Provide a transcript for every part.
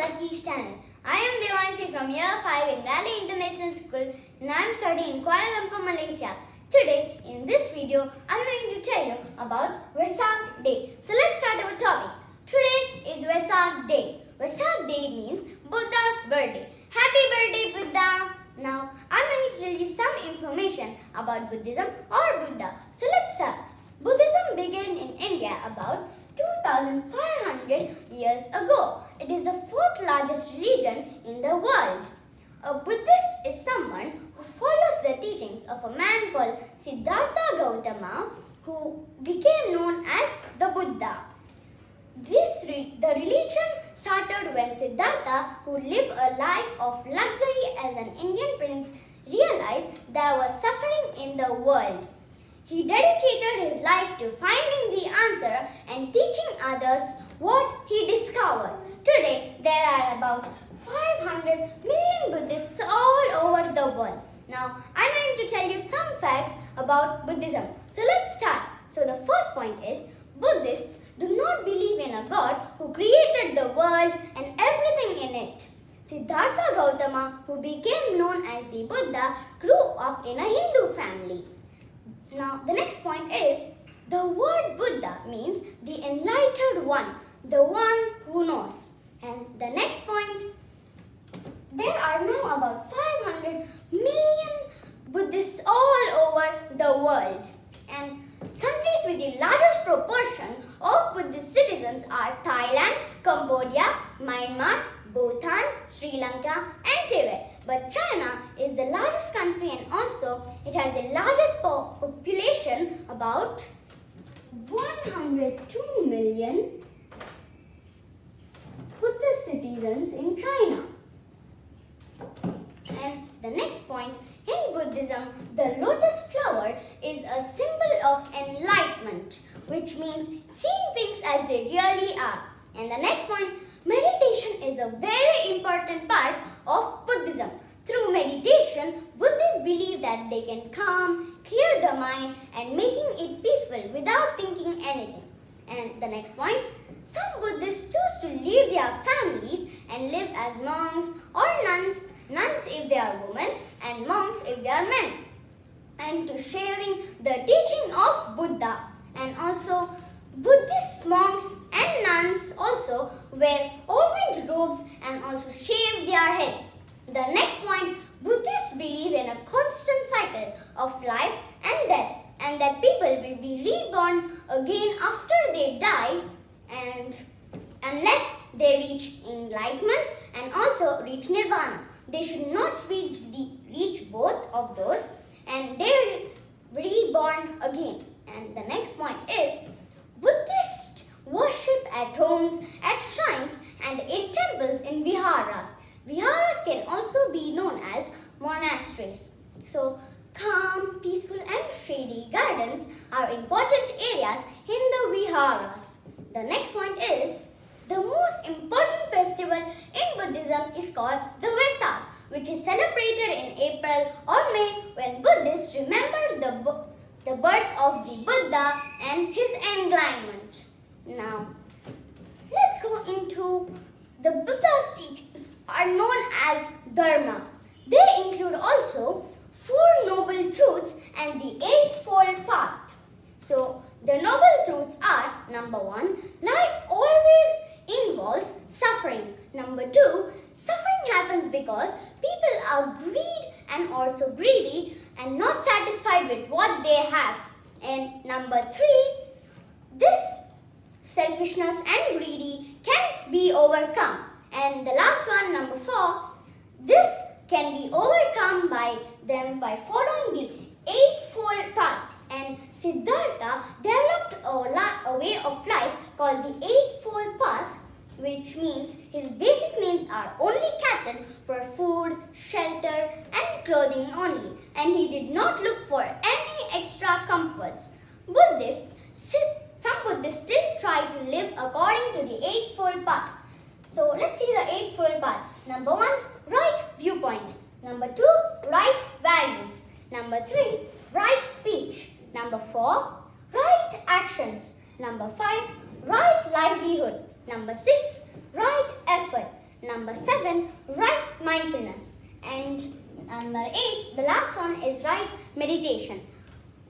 Lucky's channel. I am Devanshi from Year 5 in Raleigh International School and I am studying in Kuala Lumpur, Malaysia. Today, in this video, I am going to tell you about Wesak Day. So let's start our topic. Today is Wesak Day. Wesak Day means Buddha's birthday. Happy birthday, Buddha! Now, I am going to tell you some information about Buddhism or Buddha. So let's start. Buddhism began in India about 2,500 years ago. It is the fourth largest religion in the world. A Buddhist is someone who follows the teachings of a man called Siddhartha Gautama, who became known as the Buddha. The religion started when Siddhartha, who lived a life of luxury as an Indian prince, realized there was suffering in the world. He dedicated his life to finding the answer and teaching others what he discovered. Today, there are about 500 million Buddhists all over the world. Now, I'm going to tell you some facts about Buddhism. So let's start. So the first point is, Buddhists do not believe in a God who created the world and everything in it. Siddhartha Gautama, who became known as the Buddha, grew up in a Hindu family. Now, the next point is, the word Buddha means the enlightened one, the one who knows. And the next point, there are now about 500 million Buddhists all over the world. And countries with the largest proportion of Buddhist citizens are Thailand, Cambodia, Myanmar, Bhutan, Sri Lanka and Tibet. But China is the largest country and also it has the largest population, about 102 million Buddhist citizens in China. And the next point, in Buddhism, the lotus flower is a symbol of enlightenment, which means seeing things as they really are. And the next point, meditation is a very important part of Buddhism. Through meditation, Buddhists believe that they can calm, clear the mind and making it peaceful without thinking anything. And the next point, some Buddhists choose to leave their families and live as monks or nuns if they are women and monks if they are men, and to sharing the teaching of Buddha. And also, Buddhist monks and nuns also wear orange robes and also shave their heads. The next point, Buddhists believe in a constant cycle of life and death, and that people will be reborn again after they die, and unless they reach enlightenment and also reach nirvana. They should not reach both of those, and they will reborn again. And the next point is, Buddhists worship at homes, at shrines and in temples in viharas. Viharas can also be known as monasteries. So, calm, peaceful and shady gardens are important areas in the viharas. The next point is, the most important festival in Buddhism is called the Wesak, which is celebrated in April or May when Buddhists remember the birth of the Buddha and his enlightenment. Now, let's go into the Buddha's teachings are known as Dharma. They include also 4 noble truths and the Eightfold Path. So, the noble truths are, number 1, life always involves suffering. Number 2, suffering happens because people are greedy and not satisfied with what they have. And number 3, this selfishness and greedy can be overcome. And the last one, number 4, this can be overcome by them by following the Eightfold Path. And Siddhartha developed a way of life called the Eightfold Path, which means his basic needs are only catered for food, shelter and clothing only, and he did not look for any extra comforts. Some Buddhists still try to live according to the Eightfold Path. So let's see the Eightfold Path. Number 1, right viewpoint. Number 2, right values. Number 3, right speech. Number 4, right actions. Number 5, right livelihood. Number 6, right effort. Number 7, right mindfulness. And number 8, the last one is right meditation.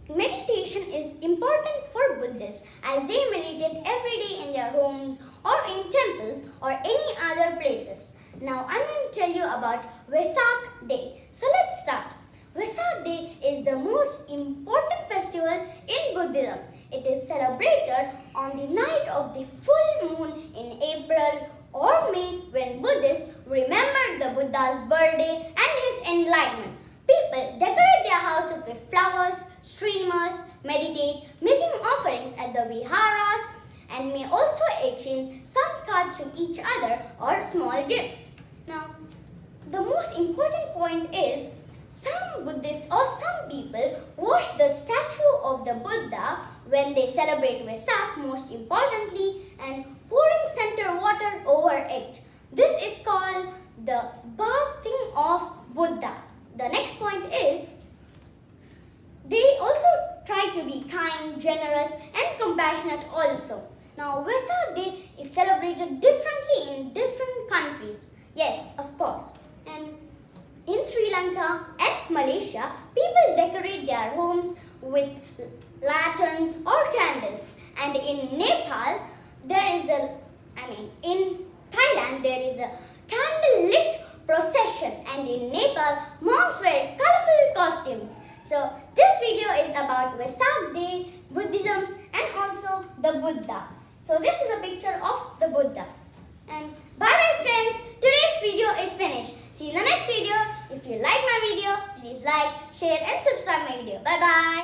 Meditation is important for Buddhists as they meditate every day in their homes or in temples or any other places. Now I'm going to tell you about Wesak Day. So let's start. Wesak Day is the most important festival in Buddhism. It is celebrated on the night of the full moon in April or May when Buddhists remember the Buddha's birthday and his enlightenment. People decorate their houses with flowers, streamers, meditate, making offerings at the viharas, and may also exchange some cards to each other or small gifts. Now, the most important point is some Buddhists or some people wash the statue of the Buddha when they celebrate Wesak, most importantly, and pouring center water over it. This is called the bathing of Buddha. The next point is they also try to be kind, generous and compassionate also. Now Wesak Day is celebrated differently in different countries. Yes, of course. And in Sri Lanka and Malaysia, people decorate their homes with lanterns or candles. And in Nepal, in Thailand, there is a candle-lit procession. And in Nepal, monks wear colorful costumes. So this video is about Wesak Day, Buddhism and also the Buddha. So this is a picture of the Buddha. And bye friends, today's video is finished. See you in the next video. If you like my video, please like, share and subscribe my video. Bye bye.